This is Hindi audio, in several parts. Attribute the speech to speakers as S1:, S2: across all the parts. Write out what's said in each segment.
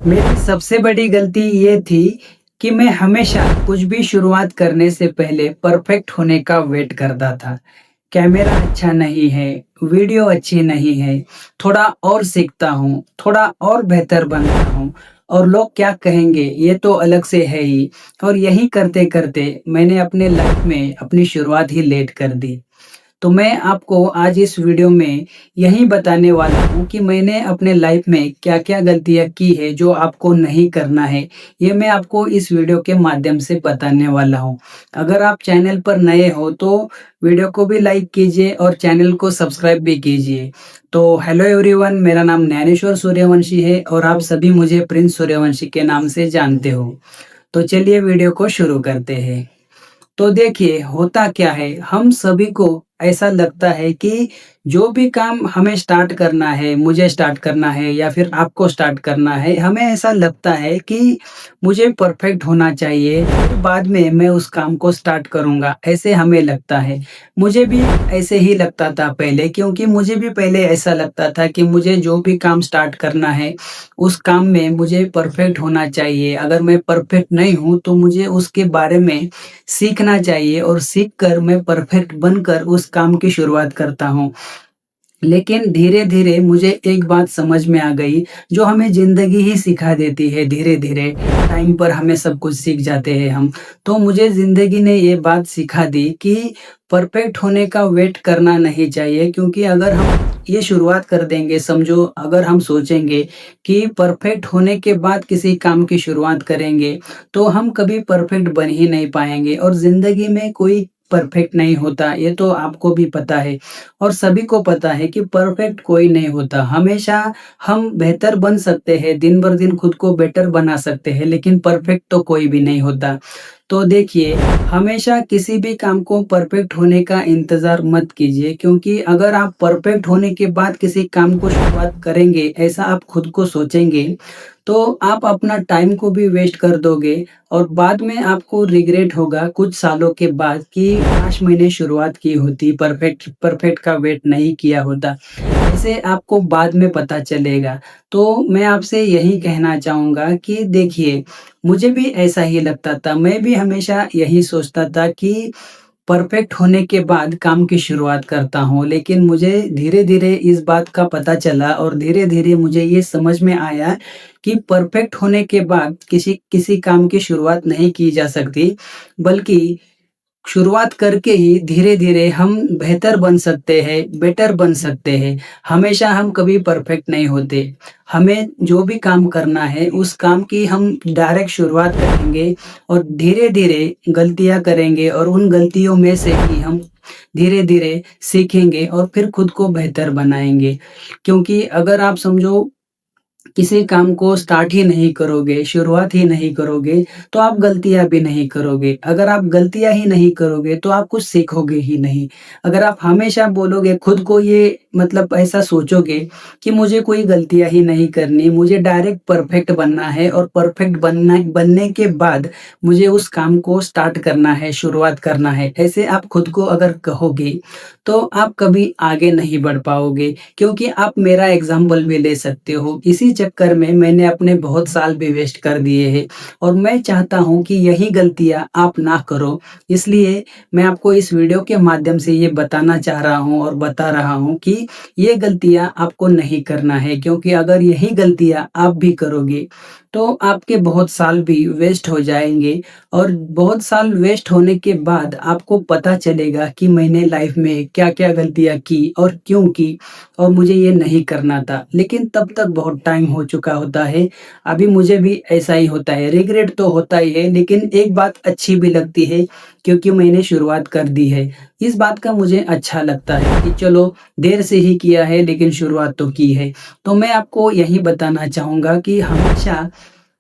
S1: मेरी सबसे बड़ी गलती ये थी कि मैं हमेशा कुछ भी शुरुआत करने से पहले परफेक्ट होने का वेट करता था। कैमरा अच्छा नहीं है, वीडियो अच्छी नहीं है, थोड़ा और सीखता हूँ, थोड़ा और बेहतर बनता हूँ और लोग क्या कहेंगे ये तो अलग से है ही। और यही करते-करते मैंने अपने लाइफ में अपनी शुरुआत ही लेट कर दी। तो मैं आपको आज इस वीडियो में यही बताने वाला हूँ कि मैंने अपने लाइफ में क्या-क्या गलतियाँ की है जो आपको नहीं करना है। ये मैं आपको इस वीडियो के माध्यम से बताने वाला हूँ। अगर आप चैनल पर नए हो तो वीडियो को भी लाइक कीजिए और चैनल को सब्सक्राइब भी कीजिए। तो हेलो एवरीवन, मेरा नाम ज्ञानेश्वर सूर्यवंशी है और आप सभी मुझे प्रिंस सूर्यवंशी के नाम से जानते हो। तो चलिए वीडियो को शुरू करते हैं। तो देखिए, होता क्या है, हम सभी को ऐसा लगता है कि जो भी काम हमें स्टार्ट करना है, मुझे स्टार्ट करना है या फिर आपको स्टार्ट करना है, हमें ऐसा लगता है कि मुझे परफेक्ट होना चाहिए, फिर बाद में मैं उस काम को स्टार्ट करूँगा, ऐसे हमें लगता है। मुझे भी ऐसे ही लगता था पहले, क्योंकि मुझे भी पहले ऐसा लगता था कि मुझे जो भी काम स्टार्ट करना है, उस काम में मुझे परफेक्ट होना चाहिए। अगर मैं परफेक्ट नहीं हूँ, तो मुझे उसके बारे में सीखना चाहिए और सीख कर मैं परफेक्ट बनकर उस काम की शुरुआत करता हूँ। लेकिन धीरे-धीरे मुझे एक बात समझ में आ गई, जो हमें ज़िंदगी ही सिखा देती है धीरे-धीरे, टाइम पर हमें सब कुछ सीख जाते हैं हम। तो मुझे ज़िंदगी ने ये बात सिखा दी कि परफेक्ट होने का वेट करना नहीं चाहिए, क्योंकि अगर हम ये शुरुआत कर देंगे, समझो अगर हम सोचेंगे कि परफेक्ट होने के बाद किसी काम की शुरुआत करेंगे, तो हम कभी परफेक्ट बन ही नहीं पाएँगे और ज़िंदगी में कोई परफेक्ट नहीं होता, ये तो आपको भी पता है। और सभी को पता है कि परफेक्ट कोई नहीं होता। हमेशा हम बेहतर बन सकते हैं, दिन बर दिन खुद को बेटर बना सकते हैं, लेकिन परफेक्ट तो कोई भी नहीं होता। तो देखिए, हमेशा किसी भी काम को परफेक्ट होने का इंतज़ार मत कीजिए, क्योंकि अगर आप परफेक्ट होने के बाद किसी काम को शुरुआत करेंगे, ऐसा आप खुद को सोचेंगे, तो आप अपना टाइम को भी वेस्ट कर दोगे और बाद में आपको रिग्रेट होगा कुछ सालों के बाद कि काश मैंने शुरुआत की होती, परफेक्ट परफेक्ट का वेट नहीं किया होता। ऐसे आपको बाद में पता चलेगा। तो मैं आपसे यही कहना चाहूँगा कि देखिए, मुझे भी ऐसा ही लगता था। मैं भी हमेशा यही सोचता था कि परफेक्ट होने के बाद काम की शुरुआत करता हूँ, लेकिन मुझे धीरे-धीरे इस बात का पता चला और धीरे-धीरे मुझे ये समझ में आया कि परफेक्ट होने के बाद किसी किसी काम की शुरुआत नहीं की जा सकती, बल्कि शुरुआत करके ही धीरे-धीरे हम बेहतर बन सकते हैं, बेटर बन सकते हैं। हमेशा हम कभी परफेक्ट नहीं होते। हमें जो भी काम करना है, उस काम की हम डायरेक्ट शुरुआत करेंगे और धीरे-धीरे गलतियाँ करेंगे और उन गलतियों में से ही हम धीरे-धीरे सीखेंगे और फिर खुद को बेहतर बनाएँगे। क्योंकि अगर आप समझो किसी काम को स्टार्ट ही नहीं करोगे, शुरुआत ही नहीं करोगे, तो आप गलतियाँ भी नहीं करोगे। अगर आप गलतियाँ ही नहीं करोगे, तो आप कुछ सीखोगे ही नहीं। अगर आप हमेशा बोलोगे खुद को ये मतलब ऐसा सोचोगे कि मुझे कोई गलतियाँ ही नहीं करनी, मुझे डायरेक्ट परफेक्ट बनना है और परफेक्ट बनने के बाद मुझे उस काम को स्टार्ट करना है, शुरुआत करना है। ऐसे आप खुद को अगर कहोगे, तो आप कभी आगे नहीं बढ़ पाओगे। क्योंकि आप मेरा एग्ज़ाम्पल भी ले सकते हो। इसी चक्कर में मैंने अपने बहुत साल भी वेस्ट कर दिए हैं और मैं चाहता हूँ कि यही गलतियाँ आप ना करो। इसलिए मैं आपको इस वीडियो के माध्यम से ये बताना चाह रहा हूँ और बता रहा हूँ कि ये गलतियाँ आपको नहीं करना है, क्योंकि अगर यही गलतियाँ आप भी करोगे, तो आपके बहुत साल भी वेस्ट हो जाएँगे और बहुत साल वेस्ट होने के बाद आपको पता चलेगा कि मैंने लाइफ़ में क्या-क्या गलतियाँ की और क्यों की और मुझे ये नहीं करना था। लेकिन तब तक बहुत टाइम हो चुका होता है। अभी मुझे भी ऐसा ही होता है, रिग्रेट तो होता ही है, लेकिन एक बात अच्छी भी लगती है, क्योंकि मैंने शुरुआत कर दी है। इस बात का मुझे अच्छा लगता है कि चलो देर से ही किया है, लेकिन शुरुआत तो की है। तो मैं आपको यही बताना चाहूँगा कि हमेशा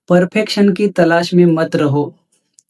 S1: परफेक्शन की तलाश में मत रहो।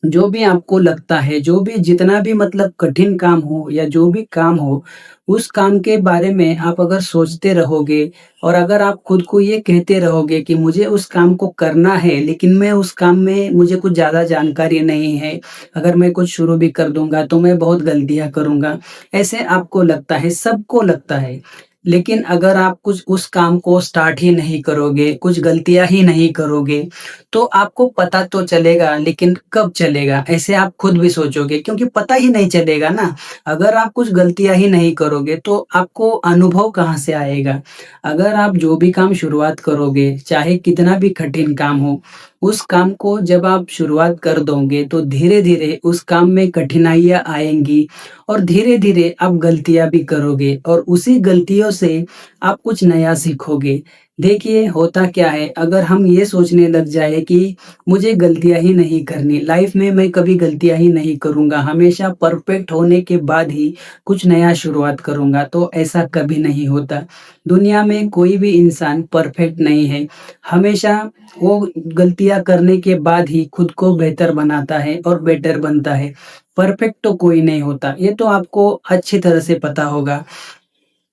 S1: जो भी आपको लगता है, जो भी जितना भी मतलब कठिन काम हो या जो भी काम हो, उस काम के बारे में आप अगर सोचते रहोगे और अगर आप खुद को ये कहते रहोगे कि मुझे उस काम को करना है, लेकिन मैं उस काम में मुझे कुछ ज़्यादा जानकारी नहीं है, अगर मैं कुछ शुरू भी कर दूँगा तो मैं बहुत गलतियाँ करूँगा। ऐसे आपको लगता है, सबको लगता है। लेकिन अगर आप कुछ उस काम को स्टार्ट ही नहीं करोगे, कुछ गलतियाँ ही नहीं करोगे, तो आपको पता तो चलेगा लेकिन कब चलेगा? ऐसे आप खुद भी सोचोगे क्योंकि पता ही नहीं चलेगा ना। अगर आप कुछ गलतियाँ ही नहीं करोगे तो आपको अनुभव कहाँ से आएगा? अगर आप जो भी काम शुरुआत करोगे, चाहे कितना भी कठिन काम हो, उस काम को जब आप शुरुआत कर दोगे तो धीरे-धीरे उस काम में कठिनाइयाँ आएँगी और धीरे-धीरे आप गलतियाँ भी करोगे और उसी गलतियों से आप कुछ नया सीखोगे। देखिए, होता क्या है, अगर हम ये सोचने लग जाए कि मुझे गलतियाँ ही नहीं करनी, लाइफ़ में मैं कभी गलतियाँ ही नहीं करूँगा, हमेशा परफ़ेक्ट होने के बाद ही कुछ नया शुरुआत करूँगा, तो ऐसा कभी नहीं होता। दुनिया में कोई भी इंसान परफ़ेक्ट नहीं है, हमेशा वो गलतियाँ करने के बाद ही खुद को बेहतर बनाता है और बेटर बनता है। परफेक्ट तो कोई नहीं होता, ये तो आपको अच्छी तरह से पता होगा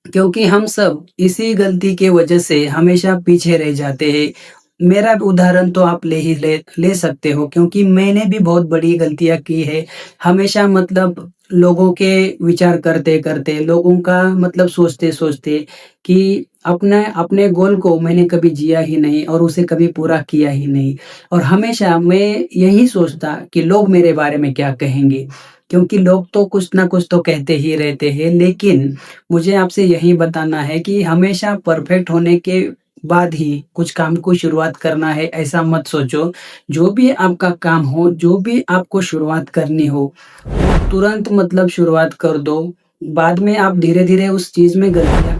S1: क्योंकि हम सब इसी गलती के वजह से हमेशा पीछे रह जाते हैं। मेरा उदाहरण तो आप ले सकते हो क्योंकि मैंने भी बहुत बड़ी गलतियाँ की है। हमेशा मतलब लोगों के विचार करते-करते, लोगों का मतलब सोचते-सोचते कि अपने अपने गोल को मैंने कभी जिया ही नहीं और उसे कभी पूरा किया ही नहीं। और हमेशा मैं यही सोचता कि लोग मेरे बारे में क्या कहेंगे? क्योंकि लोग तो कुछ ना कुछ तो कहते ही रहते हैं, लेकिन मुझे आपसे यही बताना है कि हमेशा परफेक्ट होने के बाद ही कुछ काम को शुरुआत करना है, ऐसा मत सोचो। जो भी आपका काम हो, जो भी आपको शुरुआत करनी हो, तुरंत मतलब शुरुआत कर दो। बाद में आप धीरे-धीरे उस चीज़ में गलतियाँ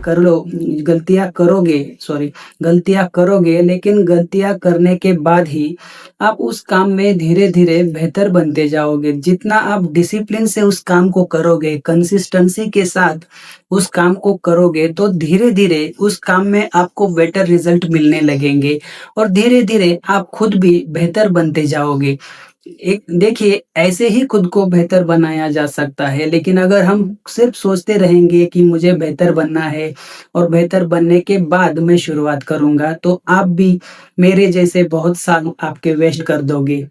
S1: करोगे लेकिन गलतियाँ करने के बाद ही आप उस काम में धीरे-धीरे बेहतर बनते जाओगे। जितना आप डिसिप्लिन से उस काम को करोगे, कंसिस्टेंसी के साथ उस काम को करोगे, तो धीरे-धीरे उस काम में आपको बेटर रिज़ल्ट मिलने लगेंगे और धीरे-धीरे आप खुद भी बेहतर बनते जाओगे। एक देखिए, ऐसे ही खुद को बेहतर बनाया जा सकता है, लेकिन अगर हम सिर्फ़ सोचते रहेंगे कि मुझे बेहतर बनना है और बेहतर बनने के बाद मैं शुरुआत करूँगा, तो आप भी मेरे जैसे बहुत साल आपके वेस्ट कर दोगे।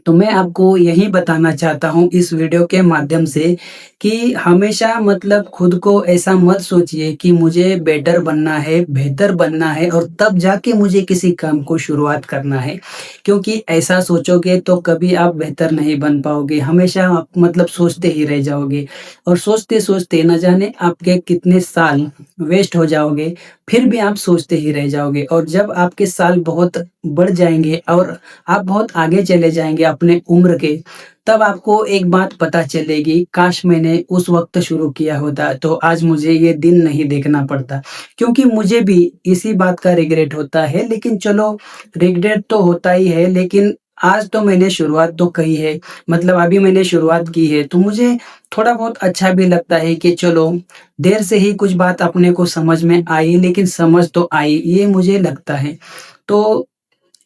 S1: तो मैं आपको यही बताना चाहता हूँ इस वीडियो के माध्यम से कि हमेशा मतलब खुद को ऐसा मत सोचिए कि मुझे बेटर बनना है, बेहतर बनना है और तब जाके मुझे किसी काम को शुरुआत करना है। क्योंकि ऐसा सोचोगे तो कभी आप बेहतर नहीं बन पाओगे, हमेशा आप मतलब सोचते ही रह जाओगे और सोचते-सोचते न जाने आपके कितने साल वेस्ट हो जाओगे, फिर भी आप सोचते ही रह जाओगे और जब आपके साल बहुत बढ़ जाएँगे और आप बहुत आगे चले जाएँगे अपने उम्र के, तब आपको एक बात पता चलेगी, काश मैंने उस वक़्त शुरू किया होता, तो आज मुझे ये दिन नहीं देखना पड़ता। क्योंकि मुझे भी इसी बात का रिग्रेट होता है, लेकिन चलो रिग्रेट तो होता ही है, लेकिन आज तो मैंने शुरुआत तो की है, मतलब अभी मैंने शुरुआत की है, तो मुझे थोड़ा बहुत अच्छा भी लगता है कि चलो, देर से ही कुछ बात अपने को समझ में आई, लेकिन समझ तो आई, ये मुझे लगता है। तो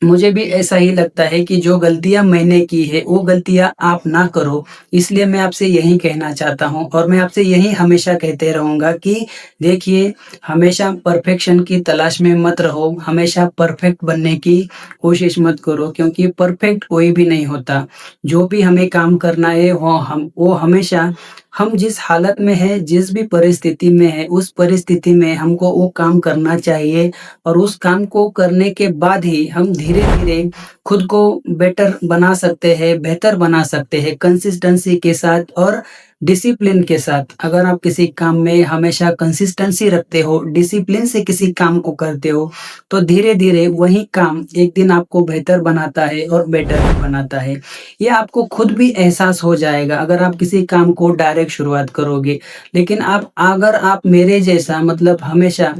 S1: मुझे भी ऐसा ही लगता है कि जो गलतियाँ मैंने की है, वो गलतियाँ आप ना करो। इसलिए मैं आपसे यही कहना चाहता हूँ और मैं आपसे यही हमेशा कहते रहूँगा कि देखिए, हमेशा परफ़ेक्शन की तलाश में मत रहो, हमेशा परफ़ेक्ट बनने की कोशिश मत करो क्योंकि परफ़ेक्ट कोई भी नहीं होता। जो भी हमें काम करना है, वो हमेशा हम जिस हालत में हैं, जिस भी परिस्थिति में हैं, उस परिस्थिति में हमको वो काम करना चाहिए और उस काम को करने के बाद ही हम धीरे-धीरे खुद को बेटर बना सकते हैं, बेहतर बना सकते हैं कंसिस्टेंसी के साथ और डिसिप्लिन के साथ। अगर आप किसी काम में हमेशा कंसिस्टेंसी रखते हो, डिसिप्लिन से किसी काम को करते हो, तो धीरे-धीरे वही काम एक दिन आपको बेहतर बनाता है और बेटर भी बनाता है। ये आपको खुद भी एहसास हो जाएगा अगर आप किसी काम को डायरेक्ट शुरुआत करोगे। लेकिन अगर आप मेरे जैसा मतलब हमेशा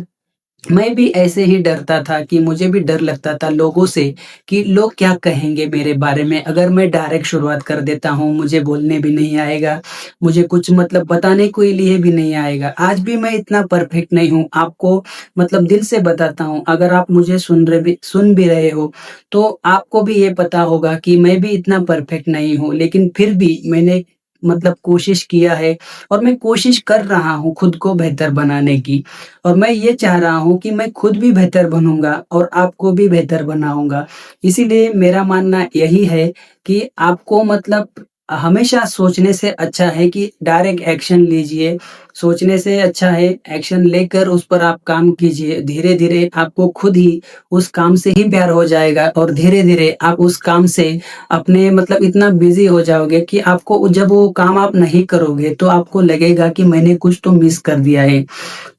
S1: मैं भी ऐसे ही डरता था कि मुझे भी डर लगता था लोगों से कि लोग क्या कहेंगे मेरे बारे में अगर मैं डायरेक्ट शुरुआत कर देता हूँ, मुझे बोलने भी नहीं आएगा, मुझे कुछ मतलब बताने के लिए भी नहीं आएगा। आज भी मैं इतना परफेक्ट नहीं हूँ, आपको मतलब दिल से बताता हूँ, अगर आप मुझे सुन भी रहे हो, तो आपको भी ये पता होगा कि मैं भी इतना परफेक्ट नहीं हूँ, लेकिन फिर भी मैंने मतलब कोशिश किया है और मैं कोशिश कर रहा हूँ खुद को बेहतर बनाने की। और मैं ये चाह रहा हूँ कि मैं खुद भी बेहतर बनूँगा और आपको भी बेहतर बनाऊँगा। इसीलिए मेरा मानना यही है कि आपको मतलब हमेशा सोचने से अच्छा है कि डायरेक्ट एक्शन लीजिए। सोचने से अच्छा है एक्शन लेकर उस पर आप काम कीजिए। धीरे-धीरे आपको खुद ही उस काम से ही प्यार हो जाएगा और धीरे-धीरे आप उस काम से अपने मतलब इतना बिज़ी हो जाओगे कि आपको जब वो काम आप नहीं करोगे तो आपको लगेगा कि मैंने कुछ तो मिस कर दिया है।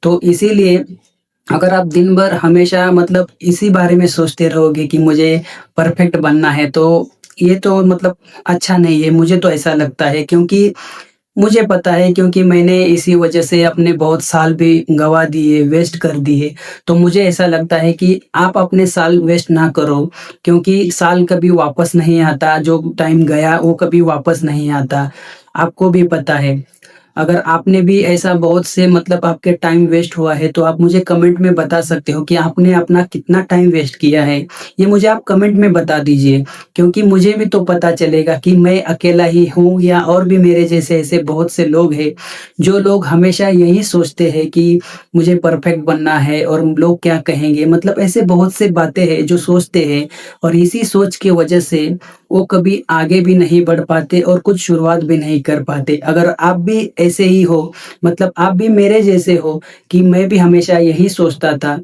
S1: तो इसीलिए अगर आप दिन भर हमेशा मतलब इसी बारे में सोचते रहोगे कि मुझे परफेक्ट बनना है, तो ये तो मतलब अच्छा नहीं है, मुझे तो ऐसा लगता है क्योंकि मुझे पता है क्योंकि मैंने इसी वजह से अपने बहुत साल भी गँवा दिए, वेस्ट कर दिए। तो मुझे ऐसा लगता है कि आप अपने साल वेस्ट ना करो क्योंकि साल कभी वापस नहीं आता, जो टाइम गया वो कभी वापस नहीं आता। आपको भी पता है। अगर आपने भी ऐसा बहुत से मतलब आपके टाइम वेस्ट हुआ है, तो आप मुझे कमेंट में बता सकते हो कि आपने अपना कितना टाइम वेस्ट किया है। ये मुझे आप कमेंट में बता दीजिए, क्योंकि मुझे भी तो पता चलेगा कि मैं अकेला ही हूँ या और भी मेरे जैसे ऐसे बहुत से लोग हैं, जो लोग हमेशा यही सोचते हैं कि मुझे परफेक्ट बनना है और लोग क्या कहेंगे? मतलब ऐसे बहुत से बातें हैं जो सोचते हैं और इसी सोच की वजह से वो कभी आगे भी नहीं बढ़ पाते और कुछ शुरुआत भी नहीं कर पाते। अगर आप भी ऐसे ही हो, मतलब आप भी मेरे जैसे हो कि मैं भी हमेशा यही सोचता था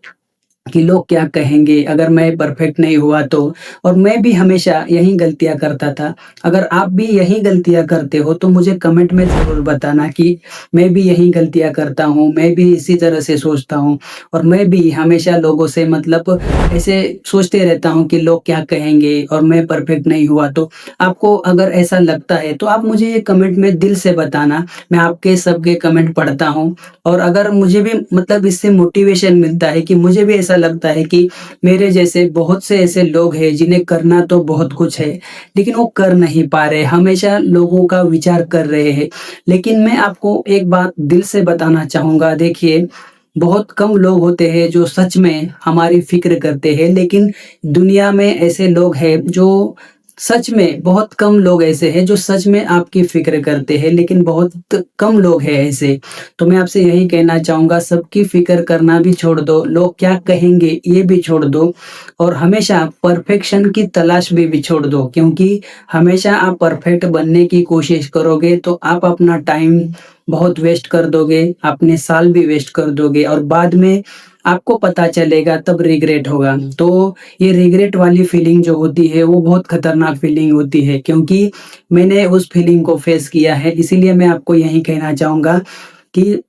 S1: कि लोग क्या कहेंगे अगर मैं परफेक्ट नहीं हुआ तो? और मैं भी हमेशा यही गलतियाँ करता था। अगर आप भी यही गलतियाँ करते हो तो मुझे कमेंट में ज़रूर बताना कि मैं भी यही गलतियाँ करता हूँ, मैं भी इसी तरह से सोचता हूँ और मैं भी हमेशा लोगों से मतलब ऐसे सोचते रहता हूँ कि लोग क्या कहेंगे और मैं परफेक्ट नहीं हुआ तो? आपको अगर ऐसा लगता है तो आप मुझे ये कमेंट में दिल से बताना, मैं आपके सबके कमेंट पढ़ता हूँ और अगर मुझे भी मतलब इससे मोटिवेशन मिलता है कि मुझे भी ऐसा लगता है कि मेरे जैसे बहुत से ऐसे लोग हैं जिन्हें करना तो बहुत कुछ है, लेकिन वो कर नहीं पा रहे, हमेशा लोगों का विचार कर रहे हैं। लेकिन मैं आपको एक बात दिल से बताना चाहूँगा, देखिए, बहुत कम लोग होते हैं जो सच में हमारी फ़िक्र करते हैं, लेकिन दुनिया में ऐसे लोग हैं जो सच में बहुत कम लोग ऐसे हैं जो सच में आपकी फ़िक्र करते हैं, लेकिन बहुत कम लोग हैं ऐसे। तो मैं आपसे यही कहना चाहूँगा सबकी फ़िक्र करना भी छोड़ दो, लोग क्या कहेंगे ये भी छोड़ दो और हमेशा परफ़ेक्शन की तलाश भी छोड़ दो क्योंकि हमेशा आप परफ़ेक्ट बनने की कोशिश करोगे तो आप अपना टाइम बहुत वेस्ट कर दोगे, अपने साल भी वेस्ट कर दोगे और बाद में आपको पता चलेगा तब रिग्रेट होगा। तो ये रिग्रेट वाली फीलिंग जो होती है वो बहुत खतरनाक फीलिंग होती है क्योंकि मैंने उस फीलिंग को फेस किया है, इसीलिए मैं आपको यही कहना चाहूँगा कि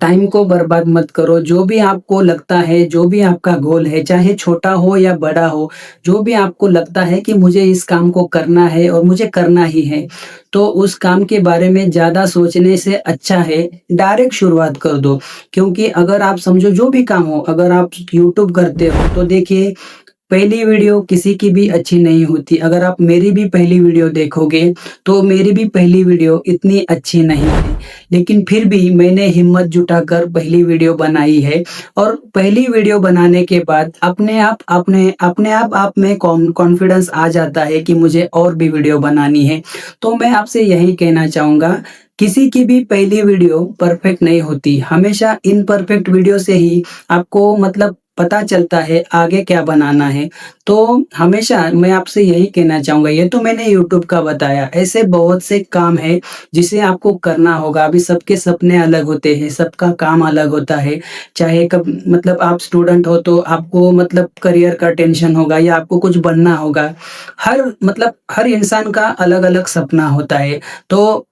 S1: टाइम को बर्बाद मत करो। जो भी आपको लगता है, जो भी आपका गोल है, चाहे छोटा हो या बड़ा हो, जो भी आपको लगता है कि मुझे इस काम को करना है और मुझे करना ही है, तो उस काम के बारे में ज़्यादा सोचने से अच्छा है डायरेक्ट शुरुआत कर दो। क्योंकि अगर आप समझो जो भी काम हो, अगर आप यूट्यूब करते हो तो देखिए पहली वीडियो किसी की भी अच्छी नहीं होती। अगर आप मेरी भी पहली वीडियो देखोगे, तो मेरी भी पहली वीडियो इतनी अच्छी नहीं है। लेकिन फिर भी मैंने हिम्मत जुटाकर पहली वीडियो बनाई है और पहली वीडियो बनाने के बाद अपने आप में कॉन्फिडेंस आ जाता है कि मुझे और भी वीडियो बनानी है। तो मैं आपसे यही कहना चाहूँगा, किसी की भी पहली वीडियो परफेक्ट नहीं होती। हमेशा इम्परफेक्ट वीडियो से ही आपको मतलब पता चलता है आगे क्या बनाना है। तो हमेशा मैं आपसे यही कहना चाहूँगा, ये तो मैंने यूट्यूब का बताया, ऐसे बहुत से काम हैं जिसे आपको करना होगा। अभी सबके सपने अलग होते हैं, सबका काम अलग होता है। चाहे कब मतलब आप स्टूडेंट हो तो आपको मतलब करियर का टेंशन होगा या आपको कुछ बनना होगा। हर इंसान का अलग-अलग सपना होता है। तो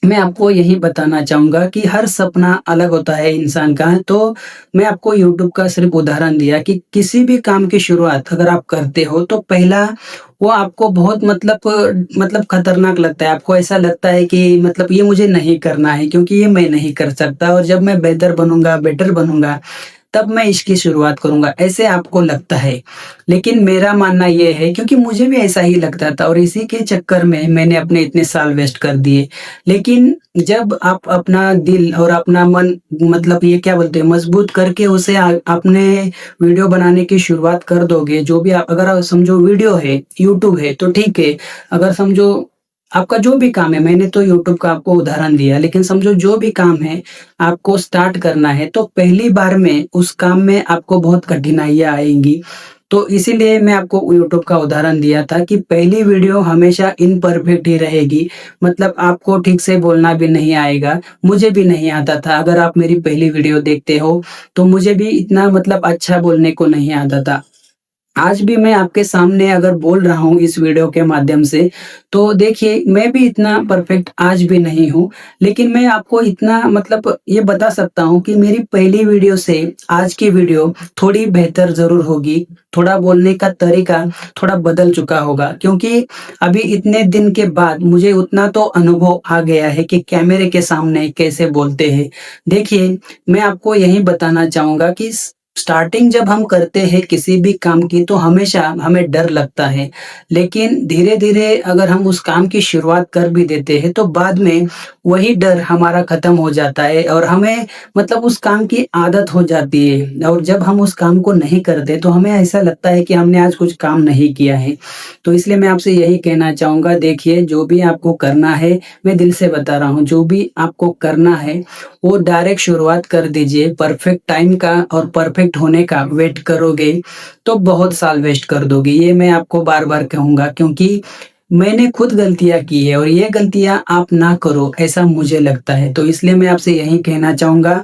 S1: मैं आपको यही बताना चाहूँगा कि हर सपना अलग होता है इंसान का, तो मैं आपको यूट्यूब का सिर्फ़ उदाहरण दिया कि किसी भी काम की शुरुआत अगर आप करते हो, तो पहला वो आपको बहुत मतलब खतरनाक लगता है। आपको ऐसा लगता है कि मतलब ये मुझे नहीं करना है क्योंकि ये मैं नहीं कर सकता और जब मैं बेटर बनूँगा, तब मैं इसकी शुरुआत करूँगा, ऐसे आपको लगता है। लेकिन मेरा मानना ये है क्योंकि मुझे भी ऐसा ही लगता था और इसी के चक्कर में मैंने अपने इतने साल वेस्ट कर दिए। लेकिन जब आप अपना दिल और अपना मन मतलब ये क्या बोलते हैं मजबूत करके उसे अपने वीडियो बनाने की शुरुआत कर दोगे, जो भी आप अगर आप समझो वीडियो है, यूट्यूब है तो ठीक है। अगर समझो आपका जो भी काम है, मैंने तो यूट्यूब का आपको उदाहरण दिया, लेकिन समझो जो भी काम है आपको स्टार्ट करना है, तो पहली बार में उस काम में आपको बहुत कठिनाइयाँ आएँगी। तो इसीलिए मैं आपको यूट्यूब का उदाहरण दिया था कि पहली वीडियो हमेशा इम्परफेक्ट ही रहेगी। मतलब आपको ठीक से बोलना भी नहीं आएगा, मुझे भी नहीं आता था। अगर आप मेरी पहली वीडियो देखते हो, तो मुझे भी इतना मतलब अच्छा बोलने को नहीं आता था। आज भी मैं आपके सामने अगर बोल रहा हूँ इस वीडियो के माध्यम से, तो देखिए मैं भी इतना परफेक्ट आज भी नहीं हूँ, लेकिन मैं आपको इतना मतलब ये बता सकता हूँ कि मेरी पहली वीडियो से आज की वीडियो थोड़ी बेहतर ज़रूर होगी। थोड़ा बोलने का तरीका थोड़ा बदल चुका होगा, क्योंकि अभी इतने दिन के बाद मुझे उतना तो अनुभव आ गया है कि कैमरे के सामने कैसे बोलते हैं। देखिए, मैं आपको यही बताना चाहूँगा कि स्टार्टिंग जब हम करते हैं किसी भी काम की, तो हमेशा हमें डर लगता है। लेकिन धीरे-धीरे अगर हम उस काम की शुरुआत कर भी देते हैं, तो बाद में वही डर हमारा खत्म हो जाता है और हमें मतलब उस काम की आदत हो जाती है। और जब हम उस काम को नहीं करते, तो हमें ऐसा लगता है कि हमने आज कुछ काम नहीं किया है। तो इसलिए मैं आपसे यही कहना चाहूँगा, देखिए जो भी आपको करना है, मैं दिल से बता रहा हूँ, जो भी आपको करना है वो डायरेक्ट शुरुआत कर दीजिए। परफेक्ट टाइम का और परफेक्ट होने का वेट करोगे, तो बहुत साल वेस्ट कर दोगे। ये मैं आपको बार-बार कहूँगा, क्योंकि मैंने खुद गलतियाँ की है और ये गलतियाँ आप ना करो, ऐसा मुझे लगता है। तो इसलिए मैं आपसे यही कहना चाहूँगा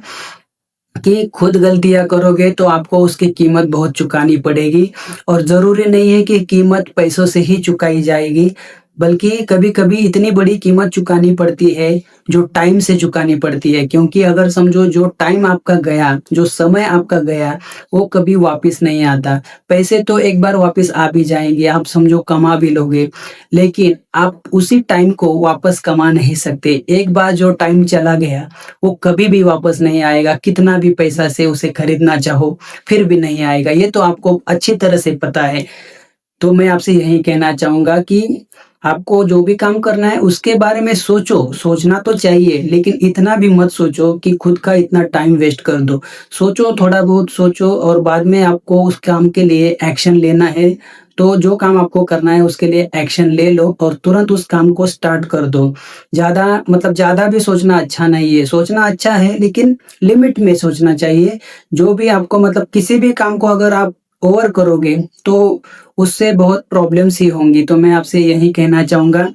S1: कि खुद गलतियाँ करोगे तो आपको उसकी कीमत बहुत चुकानी पड़ेगी, और ज़रूरी नहीं है कि कीमत पैसों से ही चुकाई जाएगी, बल्कि कभी-कभी इतनी बड़ी कीमत चुकानी पड़ती है, जो टाइम से चुकानी पड़ती है। क्योंकि अगर समझो जो टाइम आपका गया, जो समय आपका गया, वो कभी वापस नहीं आता। पैसे तो एक बार वापस आ भी जाएँगे, आप समझो कमा भी लोगे, लेकिन आप उसी टाइम को वापस कमा नहीं सकते। एक बार जो टाइम चला गया, वो कभी भी वापस नहीं आएगा, कितना भी पैसा से उसे खरीदना चाहो, फिर भी नहीं आएगा। ये तो आपको अच्छी तरह से पता है। तो मैं आपसे यही कहना चाहूँगा कि आपको जो भी काम करना है उसके बारे में सोचो, सोचना तो चाहिए, लेकिन इतना भी मत सोचो कि खुद का इतना टाइम वेस्ट कर दो। सोचो, थोड़ा बहुत सोचो और बाद में आपको उस काम के लिए एक्शन लेना है, तो जो काम आपको करना है उसके लिए एक्शन ले लो और तुरंत उस काम को स्टार्ट कर दो। ज़्यादा मतलब ज़्यादा भी सोचना अच्छा नहीं है, सोचना अच्छा है लेकिन लिमिट में सोचना चाहिए। जो भी आपको मतलब किसी भी काम को अगर आप ओवर करोगे, तो उससे बहुत प्रॉब्लम्स ही होंगी। तो मैं आपसे यही कहना चाहूँगा,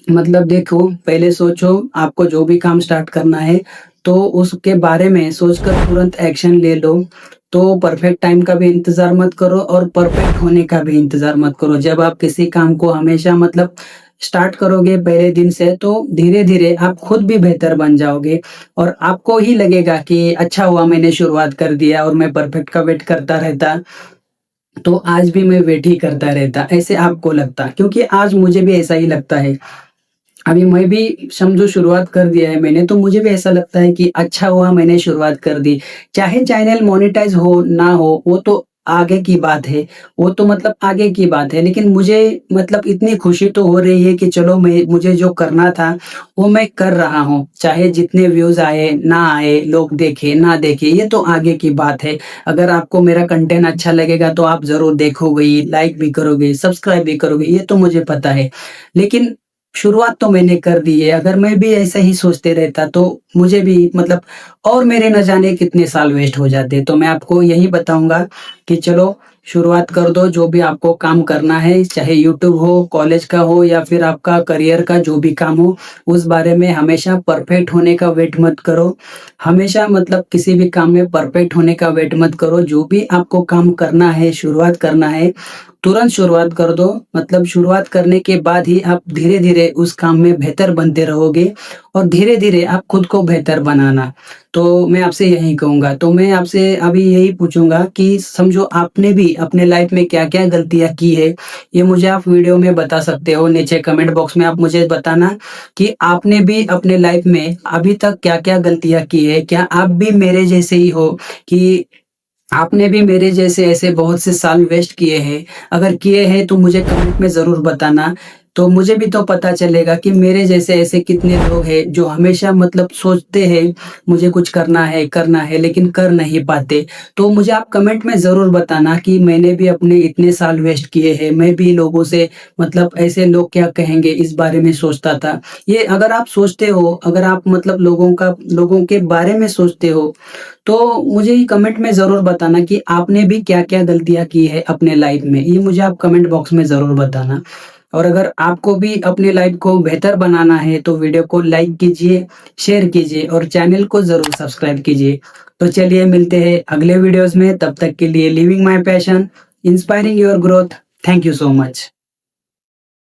S1: मतलब देखो, पहले सोचो आपको जो भी काम स्टार्ट करना है, तो उसके बारे में सोचकर तुरंत एक्शन ले लो। तो परफेक्ट टाइम का भी इंतज़ार मत करो और परफेक्ट होने का भी इंतज़ार मत करो। जब आप किसी काम को हमेशा मतलब स्टार्ट करोगे पहले दिन से, तो धीरे-धीरे आप खुद भी बेहतर बन जाओगे और आपको ही लगेगा कि अच्छा हुआ मैंने शुरुआत कर दिया और मैं परफेक्ट का वेट करता रहता, तो आज भी मैं वेट ही करता रहता, ऐसे आपको लगता, क्योंकि आज मुझे भी ऐसा ही लगता है। अभी मैं भी समझो शुरुआत कर दिया है मैंने, तो मुझे भी ऐसा लगता है कि अच्छा हुआ मैंने शुरुआत कर दी। चाहे चैनल मोनेटाइज़ हो, ना हो, वो तो आगे की बात है, वो तो मतलब आगे की बात है। लेकिन मुझे मतलब इतनी खुशी तो हो रही है कि चलो मुझे जो करना था, वो मैं कर रहा हूँ। चाहे जितने व्यूज़ आए, ना आए, लोग देखें, ना देखें, ये तो आगे की बात है। अगर आपको मेरा कंटेंट अच्छा लगेगा, तो आप ज़रूर देखोगे ही, लाइक भी करोगे, सब्सक्राइब भी करोगे, ये तो मुझे पता है। लेकिन शुरुआत तो मैंने कर दी है, अगर मैं भी ऐसा ही सोचते रहता, तो मुझे भी मतलब और मेरे न जाने कितने साल वेस्ट हो जाते। तो मैं आपको यही बताऊँगा कि चलो शुरुआत कर दो, जो भी आपको काम करना है, चाहे यूट्यूब हो, कॉलेज का हो या फिर आपका करियर का जो भी काम हो, उस बारे में हमेशा परफेक्ट होने का वेट मत करो। हमेशा मतलब किसी भी काम में परफेक्ट होने का वेट मत करो। जो भी आपको काम करना है, शुरुआत करना है, तुरंत शुरुआत कर दो। मतलब शुरुआत करने के बाद ही आप धीरे-धीरे उस काम में बेहतर बनते रहोगे और धीरे-धीरे आप खुद को बेहतर बनाना। तो मैं आपसे यही कहूँगा। तो मैं आपसे अभी यही पूछूँगा कि समझो आपने भी अपने लाइफ में क्या-क्या गलतियाँ की है, ये मुझे आप वीडियो में बता सकते हो। नीचे कमेंट बॉक्स में आप मुझे बताना कि आपने भी अपने लाइफ में अभी तक क्या-क्या गलतियाँ की है? क्या आप भी मेरे जैसे ही हो कि आपने भी मेरे जैसे ऐसे बहुत से साल वेस्ट किए हैं? अगर किए हैं तो मुझे कमेंट में ज़रूर बताना। तो मुझे भी तो पता चलेगा कि मेरे जैसे ऐसे कितने लोग हैं जो हमेशा मतलब सोचते हैं मुझे कुछ करना है लेकिन कर नहीं पाते। तो मुझे आप कमेंट में ज़रूर बताना कि मैंने भी अपने इतने साल वेस्ट किए हैं, मैं भी लोगों से मतलब ऐसे लोग क्या कहेंगे इस बारे में सोचता था। ये अगर आप सोचते हो, अगर आप मतलब लोगों के बारे में सोचते हो, तो मुझे ये कमेंट में ज़रूर बताना कि आपने भी क्या-क्या गलतियाँ की है अपने लाइफ़ में। ये मुझे आप कमेंट बॉक्स में ज़रूर बताना। और अगर आपको भी अपनी लाइफ़ को बेहतर बनाना है तो वीडियो को लाइक कीजिए, शेयर कीजिए और चैनल को ज़रूर सब्सक्राइब कीजिए। तो चलिए मिलते हैं अगले वीडियोज़ में, तब तक के लिए living my passion, inspiring your growth. Thank you so much.